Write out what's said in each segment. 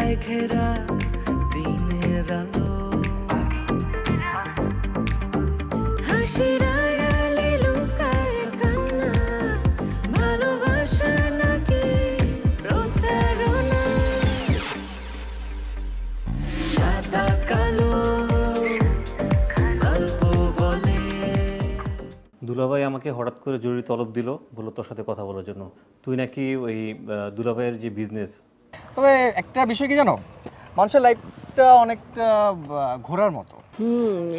আধায় ঘেরা দিনের আলো, হাসির আড়ালে লুকায় কান্না, ভালোবাসা নাকি প্রতারণা, সাদা কালো গল্প বলে। দুলাভাই আমাকে হঠাৎ করে জরুরি তলব দিল, বললো তোর সাথে কথা বলার জন্য। তুই নাকি ওই দুলাভাইয়ের যে বিজনেস। তবে একটা বিষয় কি জানো, মানুষের লাইফটা অনেকটা ঘোরার মতো।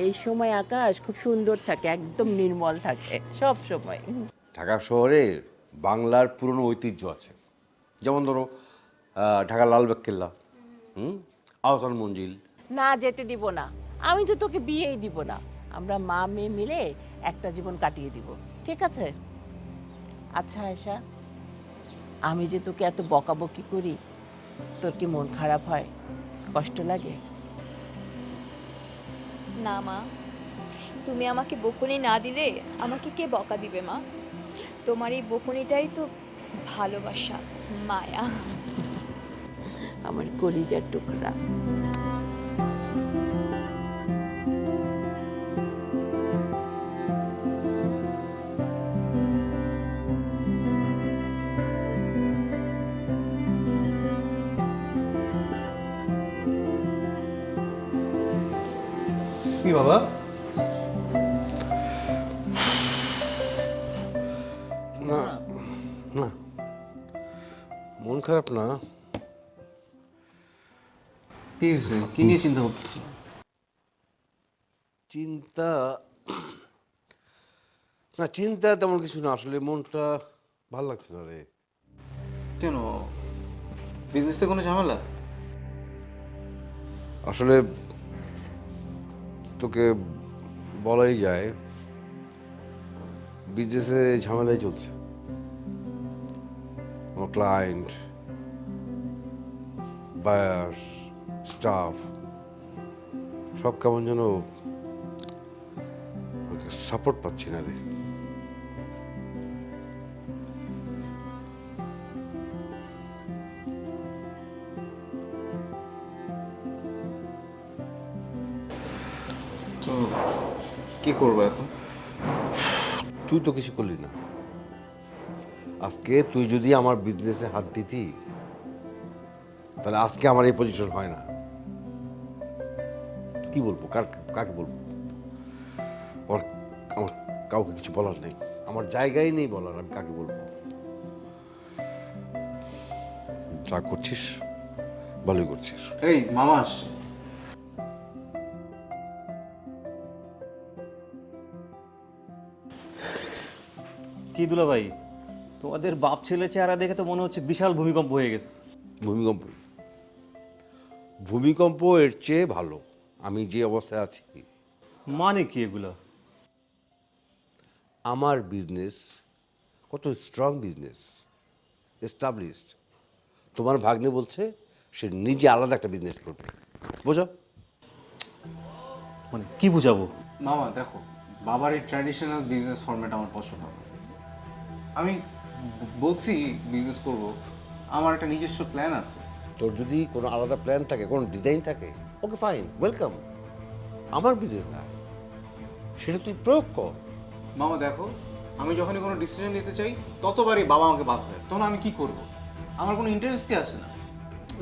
এই সময় আকাশ খুব সুন্দর থাকে, একদম নির্মল থাকে সব সময়। ঢাকা শহরে বাংলার পুরনো ঐতিহ্য আছে, যেমন ধরো ঢাকা লালবাগ কেল্লা, আহসান মঞ্জিল। না যেতে দিব না, আমি তো তোকে বিয়েই দিব না। আমরা মা মেয়ে মিলে একটা জীবন কাটিয়ে দিব, ঠিক আছে? আচ্ছা আয়েশা, আমি যে তোকে এত বকাবকি করি, তোর কি মন খারাপ হয়, কষ্ট লাগে? না মা, তুমি আমাকে বকুনি না দিলে আমাকে কে বকা দিবে মা? তোমার এই বকুনিটাই তো ভালোবাসা, মায়া। আমার কলিজার টুকরা। কি বাবা? না না, মন খারাপ না। কি হয়েছে? কি নিয়ে চিন্তা করতেছো? চিন্তা না, চিন্তা তেমন কিছু না, আসলে মনটা ভালো লাগছে না রে। কেন, বিজনেসে কোনো ঝামেলা? আসলে তোকে বলাই যায়, বিজনেসে ঝামেলাই চলছে। আমার ক্লায়েন্ট, বায়ার্স, স্টাফ সব কেমন যেন সাপোর্ট পাচ্ছি না রে। তো কি করবো এখন? তুই তো কিছু করলি না। আজকে তুই যদি আমার বিজনেসে হাত দিতি, তাহলে আজকে আমার এই পজিশন হয় না। কি বলবো, কাকে বলবো? আমার আমার কাউকে কিছু বলার নেই, আমার জায়গায় নেই বলার। আমি কাকে বলবো? যা করছিস ভালোই করছিস। এই মামা আসছে। কি দুলাভাই, তোমাদের বাপ ছেলে চেহারা দেখে তো মনে হচ্ছে বিশাল ভূমিকম্প হয়ে গেছে। ভূমিকম্প? ভূমিকম্প এর চেয়ে ভালো আমি যে অবস্থায় আছি। মানে কি এগুলো? আমার বিজনেস কত স্ট্রং বিজনেস, এস্টাবলিশড। তোমার ভাগ্নে বলছে সে নিজে আলাদা একটা বিজনেস করবে, বোঝো? মানে কি বুঝাবো? মামা দেখো, বাবার এই ট্র্যাডিশনাল বিজনেস ফরম্যাট আমার পছন্দ না। আমি বলছি বিজনেস করব, আমার একটা নিজস্ব প্ল্যান আছে। তোর যদি কোনো আলাদা প্ল্যান থাকে, কোনো ডিজাইন থাকে, ওকে ফাইন, ওয়েলকাম। আমার বিজনেস না, সেটা তুই প্রয়োগ কর। মামা দেখো, আমি যখনই কোনো ডিসিশন নিতে চাই ততবারই বাবা আমাকে বাধা দেয়, তখন আমি কি করব? আমার কোনো ইন্টারেস্টই আসে না।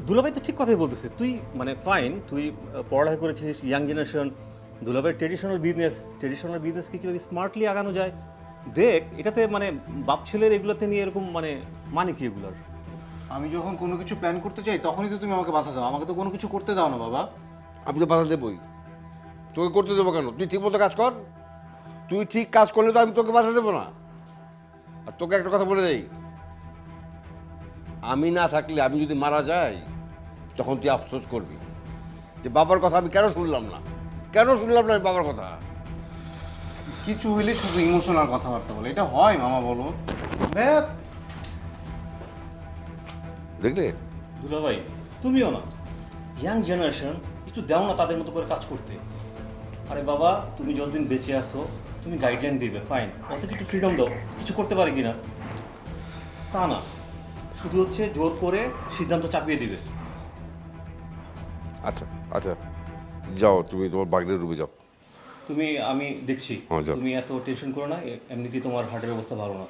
দুলাভাই তো ঠিক কথাই বলতেছে। তুই মানে ফাইন, তুই পড়ালেখা করেছিস, ইয়াং জেনারেশন। দুলাভাইয়ের ট্রেডিশনাল বিজনেসকে কীভাবে স্মার্টলি আগানো যায় দেখ। এটাতে মানে বাপ ছেলের এগুলোতে নিয়ে এরকম মানে কি এগুলোর? আমি যখন কোনো কিছু প্ল্যান করতে চাই তখনই তো তুমি আমাকে বাধা দাও, আমাকে তো কোনো কিছু করতে দাও না বাবা। আমি তো বাধা দেবই, তোকে করতে দেবো কেন? তুই ঠিক মতো কাজ কর, তুই ঠিক কাজ করলে তো আমি তোকে বাধা দেবো না। আর তোকে একটা কথা বলে দেই, আমি না থাকলে, আমি যদি মারা যাই, তখন তুই আফসোস করবি যে বাবার কথা আমি কেন শুনলাম না আমি বাবার কথা। কিছু হইলে শুধু ইমোশনাল কথাবার্তা বলে, এটা হয় মামা? বলো দেখ। দেখলে দুলাভাই, তুমিও না, ইয়াং জেনারেশন, একটু দাও না তাদের মতো করে কাজ করতে। আরে বাবা, তুমি যতদিন বেঁচে আসো তুমি গাইডলাইন দিবে, ফাইন, অত একটু ফ্রিডম দাও, কিছু করতে পারে কিনা। তা না, শুধু হচ্ছে জোর করে সিদ্ধান্ত চাপিয়ে দিবে। আচ্ছা আচ্ছা, যাও তুমি তোমার বাগনের রুমে যাও। আমি দেখছি, হ্যাঁ, যাও। তুমি এত টেনশন করো না, এমনিতেই তোমার হার্টের অবস্থা ভালো না।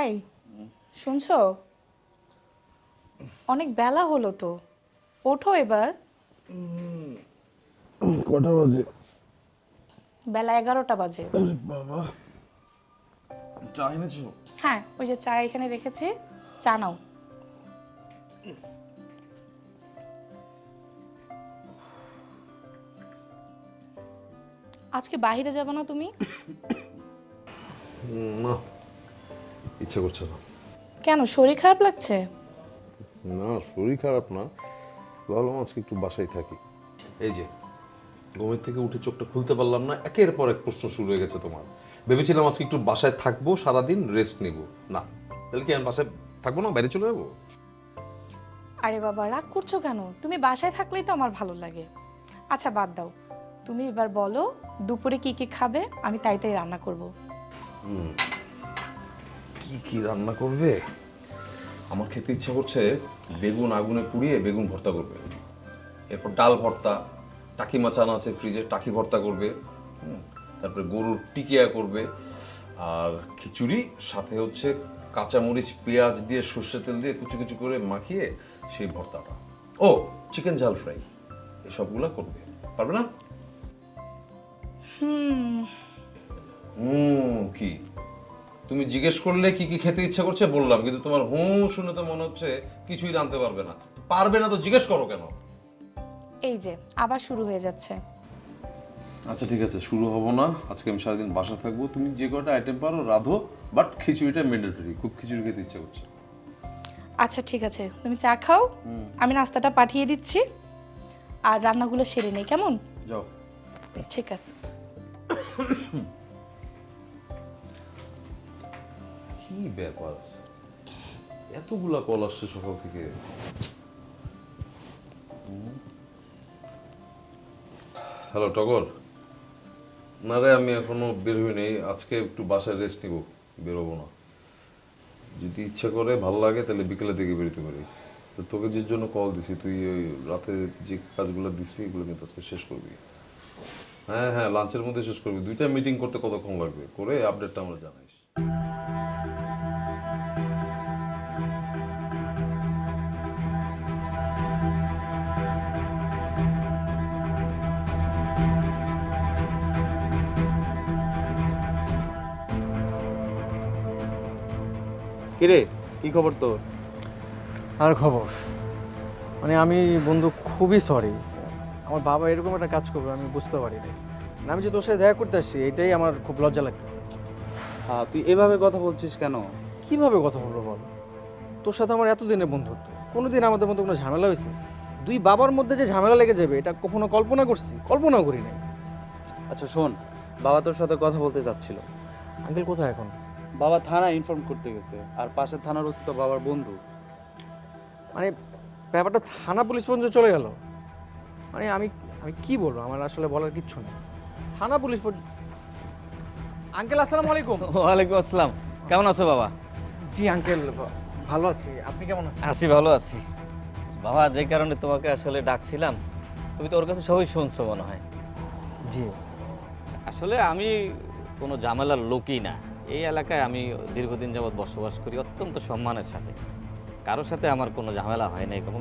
এই শুনছো, অনেক বেলা হলো তো, ওঠো এবার। কটা বাজে? বেলা 11টা বাজে। বাবা, চা এনেছো? হ্যাঁ, ওই যে চা এখানে রেখেছি, চা নাও। আজকে বাইরে যাবে না তুমি? না, ইচ্ছা করছে না। কেন, শরীর খারাপ লাগছে? না, শরীর খারাপ না, ভাবলাম আজকে একটু বাসায় থাকি। এই যে ঘুমের থেকে উঠে চোখটা খুলতে পারলাম না, একের পর এক প্রশ্ন শুরু হয়ে গেছে তোমার। ভেবেছিলাম আজকে একটু বাসায় থাকবো, সারাদিন রেস্ট নিব। না, তাহলে কি আমি বাসায় থাকবো না, বাইরে চলে যাবো? আরে বাবা, রাগ করছো কেন? তুমি বাসায় থাকলেই তো আমার ভালো লাগে। আচ্ছা বাদ দাও, তুমি এবার বলো দুপুরে কি কি খাবে, আমি তাই তাই রান্না করব। কি কি রান্না করবে? আমার খেতে ইচ্ছা করছে বেগুন আগুনে পুড়িয়ে বেগুন ভর্তা করবে, এরপর ডাল ভর্তা, টাকি মাছ আনা আছে ফ্রিজে, টাকি ভর্তা করবে, তারপরে গরুর টিকিয়া করবে, আর খিচুড়ি সাথে হচ্ছে কাঁচামরিচ পেঁয়াজ দিয়ে সর্ষে তেল দিয়ে কুচি কুচি করে মাখিয়ে সেই ভর্তাটা, ও চিকেন ঝাল ফ্রাই, এসবগুলা করবে। পারবে না? কি তুমি জিজ্ঞেস করলে কি কি খেতে ইচ্ছা করছে বললাম, কিন্তু তোমার শুনে তো মনে হচ্ছে কিছুই জানতে পারবে না। পারবে না তো জিজ্ঞেস করো কেন? এই যে আবার শুরু হয়ে যাচ্ছে। আচ্ছা ঠিক আছে, শুরু হবো না। আজকে আমি সারাদিন বাসা থাকবো, তুমি যে কটা আইটেম পারো রাধো, বাট খিচুড়িটা ম্যান্ডেটরি, খুব খিচুড়ি খেতে ইচ্ছা করছে। আচ্ছা ঠিক আছে, তুমি চা খাও, আমি নাস্তাটা পাঠিয়ে দিচ্ছি, আর রান্নাগুলো সেরে নেই, কেমন? যাও। ঠিক আছে। কি ব্যাপার, এতগুলা কল আসছে সকাল থেকে। হ্যালো টগর, না রে আমি এখনো বের হই নেই, আজকে একটু বাসায় রেস্ট নিব, বেরোবো না। যদি ইচ্ছা করে ভালো লাগে তাহলে বিকেলের দিকে বেরোতে পারি। তো তোকে যে জন্য কল দিছি, তুই ওই রাতে যে কাজগুলো দিচ্ছি এগুলো কিন্তু আজকে শেষ করবি। হ্যাঁ হ্যাঁ, লাঞ্চের মধ্যে শেষ করবি। 2টা মিটিং করতে কতক্ষণ লাগবে, করে আপডেটটা আমরা জানাইস। কিরে, কি খবর তোর? আর খবর মানে আমি বন্ধু খুবই সরি, আমার বাবা এরকম একটা কাজ করবে আমি বুঝতে পারিনি। না, আমি যে তোর সাথে দেখা করতে আসছি এটাই আমার খুব লজ্জা লাগতেছে। হ্যাঁ, তুই এভাবে কথা বলছিস কেন? কিভাবে কথা বলবো বল? তোর সাথে আমার এতদিনের বন্ধুত্ব, কোনোদিন আমাদের মধ্যে কোনো ঝামেলা হয়েছে? দুই বাবার মধ্যে যে ঝামেলা লেগে যাবে এটা কখনো কল্পনা করছি? কল্পনাও করি নাই। আচ্ছা শোন, বাবা তোর সাথে কথা বলতে চাচ্ছিল। আঙ্কেল কোথায় এখন? বাবা থানায় ইনফর্ম করতে গেছে, আর পাশের থানার ওসি তো বাবার বন্ধু। মানে ব্যাপারটা থানা পুলিশ পর্যন্ত চলে গেল? মানে আমি আমি কি বলবো, আমার আসলে বলার কিচ্ছু নেই। থানা পুলিশ পর্যন্ত। আঙ্কেল আসসালামু আলাইকুম। ওয়ালাইকুম আসসালাম। কেমন আছো বাবা? জি আঙ্কেল, ভালো আছি, আপনি কেমন আছেন? আছি, ভালো আছি বাবা। যে কারণে তোমাকে আসলে ডাকছিলাম, তুমি তো ওর কাছে সবই শুনছো মনে হয়। জি। আসলে আমি কোনো ঝামেলার লোকই না। এই এলাকায় আমি দীর্ঘদিন যাবৎ বসবাস করি অত্যন্ত সম্মানের সাথে, কারোর সাথে আমার কোনো ঝামেলা হয় নাই এবং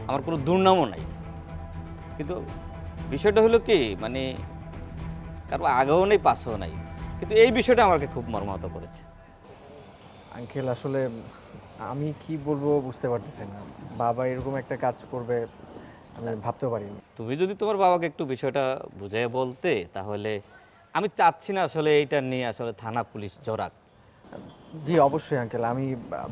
আমার কোনো দুর্নামও নাই। কিন্তু বিষয়টা হলো কি, মানে কারো আগেও নেই পাশেও নাই, কিন্তু এই বিষয়টা আমাকে খুব মর্মাহত করেছে। আঙ্কেল আসলে আমি কি বলবো বুঝতে পারতেছি না, বাবা এরকম একটা কাজ করবে আমি ভাবতেও পারিনি। তুমি যদি তোমার বাবাকে একটু বিষয়টা বুঝিয়ে বলতে, তাহলে আমি চাচ্ছি না আসলে এইটা নিয়ে আসলে থানা পুলিশ জড়াক। জি অবশ্যই আঙ্কেল, আমি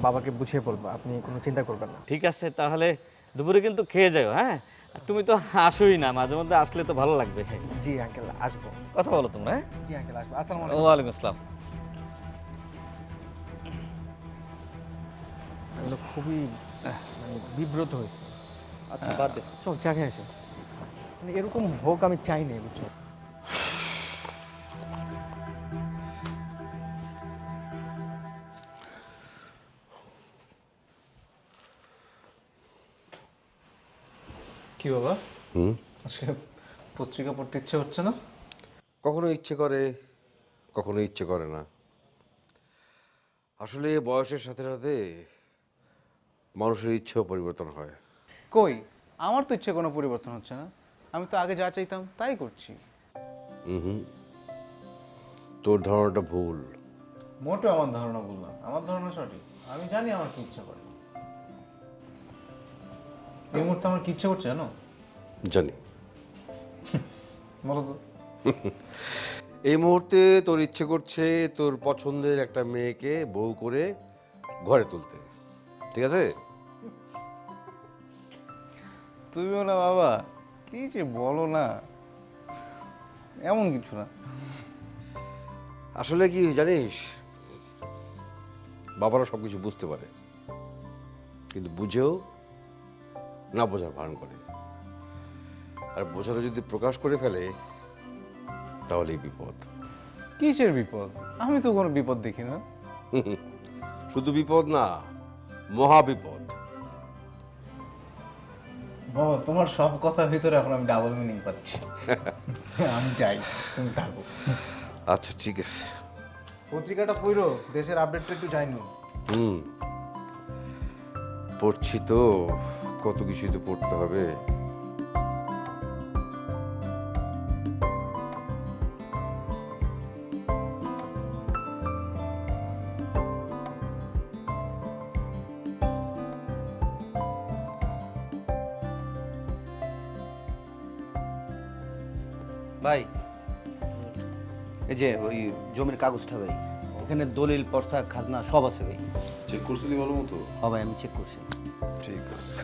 বাবাকে বুঝিয়ে বলবো, আপনি কোনো চিন্তা করবেন না। ঠিক আছে, তাহলে দুপুরে কিন্তু খেয়ে যাও। হ্যাঁ, তুমি তো আসোই না, মাঝে মধ্যে আসলে তো ভালো লাগবে। জি আঙ্কেল, আসবো। কথা বলো তোমরা, হ্যাঁ? জি আঙ্কেল, আসবো। আসসালামু আলাইকুম। ওয়ালাইকুম আসসালাম। আমি তো খুবই মানে বিব্রত হয়েছি। আচ্ছা বাদ দে। চল চা খেয়ে আসি। মানে এরকম হোক আমি চাই না, বুঝছো? কি বাবা, আজকে পত্রিকা পড়তে ইচ্ছে হচ্ছে না? কখনো ইচ্ছে করে, কখনো ইচ্ছে করে না। আসলে বয়সের সাথে সাথে মানুষের ইচ্ছেও পরিবর্তন হয়। কই, আমার তো ইচ্ছে কোনো পরিবর্তন হচ্ছে না। আমি তো আগে যা চাইতাম তাই করছি। হুম, তোর ধারণাটা ভুল। মোটেও আমার ধারণা ভুল না, আমার ধারণা সঠিক। আমি জানি আমার কি ইচ্ছা করে। এই মুহূর্তে আমার কি ইচ্ছে করছে জানো? জানি। বলো তো। এই মুহূর্তে তোর ইচ্ছে করছে তোর পছন্দের একটা মেয়েকে বউ করে ঘরে তুলতে, ঠিক আছে? তুমিও না বাবা, কি যে বলো না, এমন কিছু না। আসলে কি জানিস, বাবারা সবকিছু বুঝতে পারে, কিন্তু বুঝেও না বোঝার ভান করে। আর বোঝাটা যদি প্রকাশ করে ফেলে তাহলেই বিপদ। কিসের বিপদ? আমি তো কোনো বিপদ দেখি না। শুধু বিপদ না, মহা বিপদ। বাবা, তোমার সব কথার ভিতরে এখন আমি ডাবল মিনিং পাচ্ছি। আমি যাই, তুমি থাকো। আচ্ছা ঠিক আছে। পত্রিকাটা পড়ো, দেশের আপডেটটা একটু জানি। পড়ছি তো, কত কিছুই তো পড়তে হবে। ভাই, এই যে ওই জমির কাগজটা ভাই, ওখানে দলিল পর্চা খাজনা সব আছে ভাই। চেক করছিলি ভালো মতো? হ্যাঁ ভাই, আমি চেক করছি। ঠিক আছে,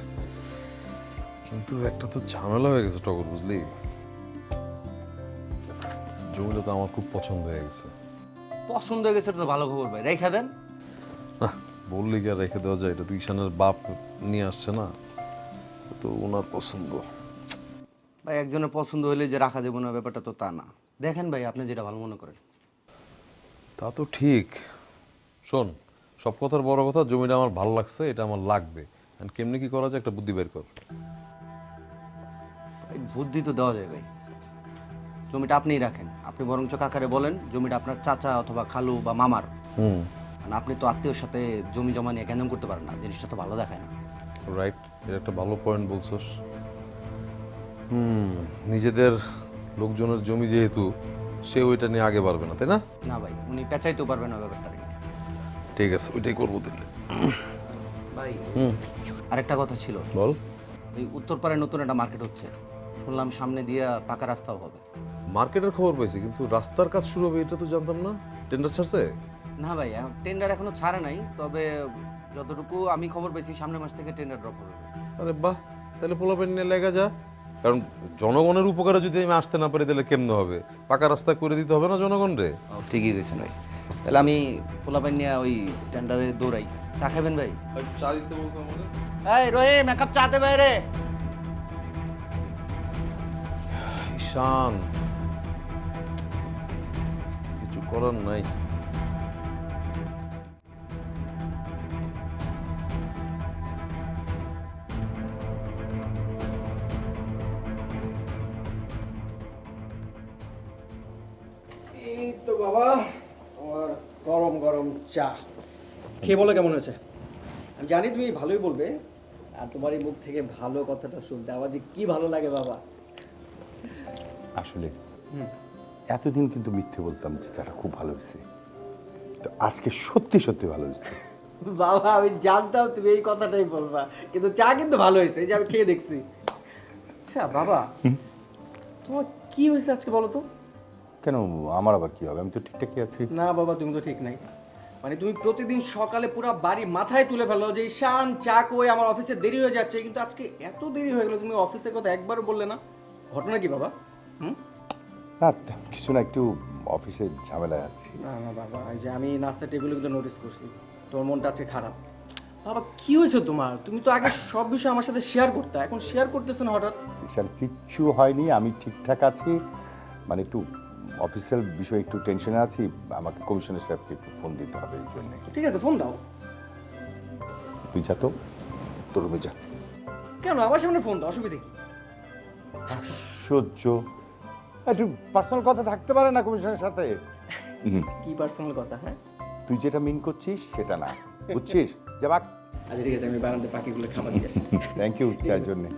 কিন্তু একটা তো ঝামেলা হয়ে গেছে টগর, বুঝলি? জমিটা তো আমার খুব পছন্দ হয়ে গেছে। পছন্দ হয়ে গেছে, এটা তো ভালো খবর ভাই, রেখা দেন। বললি কি আর রেখে দেওয়া যায়? এটা তো ঈশানের বাপ নিয়ে আসছে না, তো ওনার পছন্দ। ভাই, একজনের পছন্দ হলে যে রাখা যাবে না ব্যাপারটা তো তা না। দেখেন ভাই, আপনি যেটা ভালো মনে করেন। তা তো ঠিক। শোন, সব কথার বড় কথা, জমিটা আমার ভালো লাগছে, এটা আমার লাগবে। আর কেমনি কি করা যায়, একটা বুদ্ধি বের কর। ভাই, বুদ্ধি তো দেওয়া যায় ভাই। জমিটা আপনিই রাখেন। আপনি বরঞ্চ কাকারে বলেন জমিটা আপনার চাচা অথবা খালু বা মামার। কারণ আপনি তো আত্মীয়র সাথে জমি জমা নিয়ে কেন করতে পারেন না, জিনিসটা তো ভালো দেখায় না। রাইট, এটা একটা ভালো পয়েন্ট বলছস। নিজেদের লোকজনের জমি যেহেতু, সে ওইটা নিয়ে আগে বাড়বে না, তাই না? না ভাই, উনি পেঁচাইতেও পারবেন না ব্যাপারটা নিয়ে। ঠিক আছে, ওইটাই করবো দিলে। ভাই, আরেকটা কথা ছিল। বল। এই উত্তরপাড়ায় নতুন একটা মার্কেট হচ্ছে, শুনলাম সামনে দিয়ে পাকা রাস্তাও হবে। মার্কেটের খবর পাইছি, কিন্তু রাস্তার কাজ শুরু হবে এটা তো জানতাম না। টেন্ডার ছাড়ছে? না ভাই, টেন্ডার এখনো ছাড়ে নাই, তবে যতটুকু আমি খবর পেয়েছি সামনের মাস থেকে টেন্ডার ড্র করবে। আরে বাহ, তাহলে পোলাপেন নিয়ে লেগা যা। কারণ জনগণের উপকারে যদি আমি আসতে না পারি তাহলে কেমনে হবে? পাকা রাস্তা করে দিতে হবে না জনগণ রে। ঠিকই গেছেন ভাই, তাহলে আমি পোলাপাইন নিয়ে ওই টেন্ডারে দৌড়াই। চা খাবেন ভাই? চা দিতে বলতো আমাদের। এই রোহি, মেকআপ চা দে ভাই রে। ঈশান, কিছু করার নাই। এই তো বাবা, তোমার গরম গরম চা খেয়ে বলো কেমন হয়েছে। আমি জানি তুমি ভালোই বলবে, আর তোমার এই মুখ থেকে ভালো কথাটা শুনতে আমার যে কি ভালো লাগে বাবা। আসলে এতদিন কিন্তু মিথ্যে বলতাম যে চাটা খুব ভালো হয়েছে, তো আজকে সত্যি সত্যি ভালো হয়েছে। বাবা, আমি জানতাম তুমি এই কথাটাই বলবা, কিন্তু চা কিন্তু ভালো হয়েছে, এই যে আমি খেয়ে দেখছি। আচ্ছা বাবা, তোমার কি হয়েছে আজকে বলো তো? কেন, আমার আবার কি হবে? আমি তো ঠিকঠাকই আছি। না বাবা, তুমি তো ঠিক নাই। মানে তুমি প্রতিদিন সকালে পুরো বাড়ি মাথায় তুলে ফেলো যে ঈশান চা কই, আমার অফিসে দেরি হয়ে যাচ্ছে, কিন্তু আজকে এত দেরি হয়ে গেলো, তুমি অফিসের কথা একবারও বললে না। ঘটনা কি বাবা? না কিছু না, একটু অফিসে ঝামেলায় আছি। না না বাবা, এই যে আমি নাস্তা টেবিলে কিন্তু নোটিস করছি তোমার মনটা আজকে খারাপ। বাবা কি হয়েছে তোমার? তুমি তো আগে সব বিষয় আমার সাথে শেয়ার করতে, এখন শেয়ার করতেছো না হঠাৎ? ঈশান, কিচ্ছু হয়নি, আমি ঠিকঠাক আছি। মানে একটু অফিসিয়াল বিষয়ে একটু টেনশনে আছি, আমাকে কমিশনার সাহেবকে একটু ফোন দিতে হবে এই জন্যে। ঠিক আছে, ফোন দাও। তুই যা তো, তোর রুমে যা। কেন আমার সামনে ফোন দাও, অসুবিধা কি? সহ্য, একটু পার্সোনাল কথা থাকতে পারে না কমিশনের সাথে? কি পার্সোনাল কথা? হ্যাঁ, তুই যেটা মিন করছিস সেটা না, বুঝছিস? যাবাক। আচ্ছা ঠিক আছে, আমি বারান্দায় পাখিগুলো খাবার দিয়ে আসি। থ্যাংক ইউ চার জন্যে।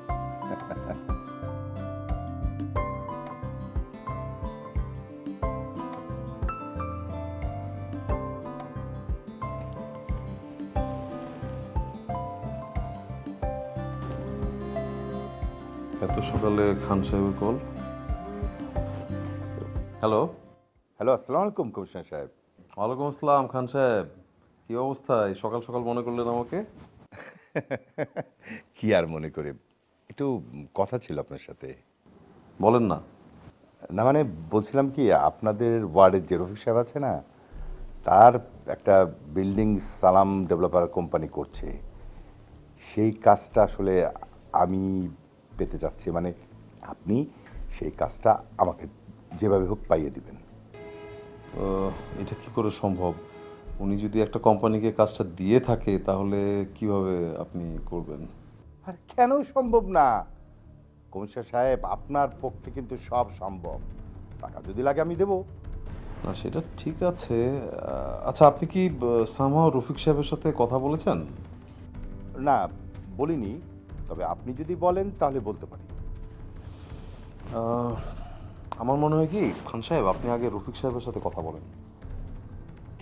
এত সকালে খান সাহেবের কল? হ্যালো। হ্যালো, আসসালামু আলাইকুম কমিশনার সাহেব। ওয়ালাইকুম আসসালাম খান সাহেব, কি অবস্থা? এই সকাল সকাল মনে করলেন আমাকে? কি আর মনে করে, একটু কথা ছিল আপনার সাথে। বলেন না। না মানে বলছিলাম কি, আপনাদের ওয়ার্ডের যে রফিক সাহেব আছে না, তার একটা বিল্ডিং সালাম ডেভেলপার কোম্পানি করছে, সেই কাজটা আসলে আমি পেতে চাচ্ছি। মানে আপনি সেই কাজটা আমাকে যেভাবে হোক পাইয়ে দিবেন। এটা কি করে সম্ভব? উনি যদি একটা কোম্পানিকে কাজটা দিয়ে থাকে তাহলে কিভাবে আপনি করবেন? আর কেন সম্ভব না কমিশনার সাহেব, আপনার পক্ষে কিন্তু সব সম্ভব। টাকা যদি লাগে আমি দেবো। না সেটা ঠিক আছে। আচ্ছা আপনি কি সামহাও রফিক সাহেবের সাথে কথা বলেছেন? না বলিনি, তবে আপনি যদি বলেন তাহলে বলতে পারি। আমার মনে হয় কি খান সাহেব, আপনি আগে রফিক সাহেবের সাথে কথা বলেন।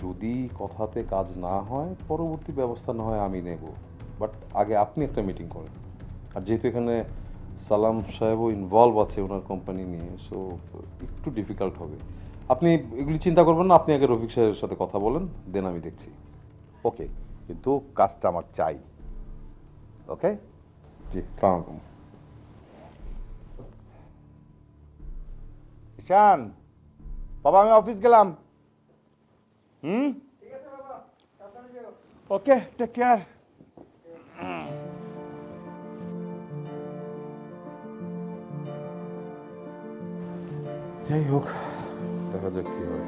যদি কথাতে কাজ না হয় পরবর্তী ব্যবস্থা না হয় আমি নেব, বাট আগে আপনি একটা মিটিং করেন। আর যেহেতু এখানে সালাম সাহেবও ইনভলভ আছে ওনার কোম্পানি নিয়ে, সো একটু ডিফিকাল্ট হবে। আপনি এগুলি চিন্তা করবেন না, আপনি আগে রফিক সাহেবের সাথে কথা বলেন, দেন আমি দেখছি। ওকে, কিন্তু কাজটা আমার চাই। ওকে, জি, আসসালামু আলাইকুম। ঈশান বাবা, আমি অফিস গেলাম। ওকে, টেক কেয়ার। যাই হোক, দেখা যাক কি হয়।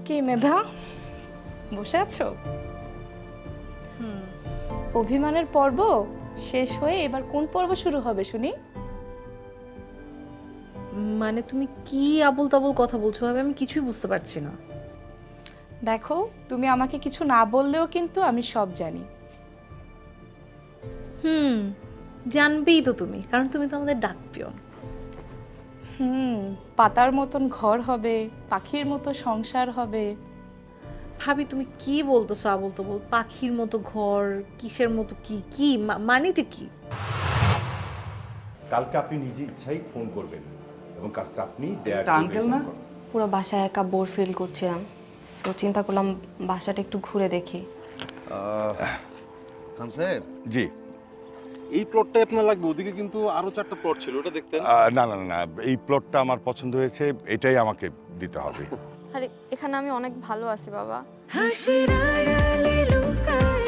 কি মেধা, বসে আছো? অভিমানের পর্ব শেষ হয়ে এবার কোন পর্ব শুরু হবে শুনি? মানে তুমি কি আবল তাবল কথা বলছো ভাবে, আমি কিছুই বুঝতে পারছি না। দেখো, তুমি আমাকে কিছু না বললেও কিন্তু আমি সব জানি। জানবেই তো তুমি, কারণ তুমি তো আমাদের ডাক পিয়ন। পাতার মতন ঘর হবে, পাখির মতো সংসার হবে। ভাবি তুমি কি বলতেছো আবল তাবল? পাখির মতো ঘর, কিসের মতো কি কি মানেটা কি? কালকে আপনি নিজে ইচ্ছাই ফোন করবেন এবং কাজটা আপনি আঙ্কেল না? পুরো বাসায় একা বোর ফিল করছিলাম, তো চিন্তা করলাম বাসাটা একটু ঘুরে দেখি। খান সাহেব, জি। এই প্লটটাই আপনার লাগবে, ওদিকে কিন্তু আরো 4টা প্লট ছিল, ওটা দেখতেন? না না না, এই প্লটটা আমার পছন্দ হয়েছে, এটাই আমাকে দিতে হবে। আরে এখানে আমি অনেক ভালো আছি বাবা। হাসির আড়ালে লুকায়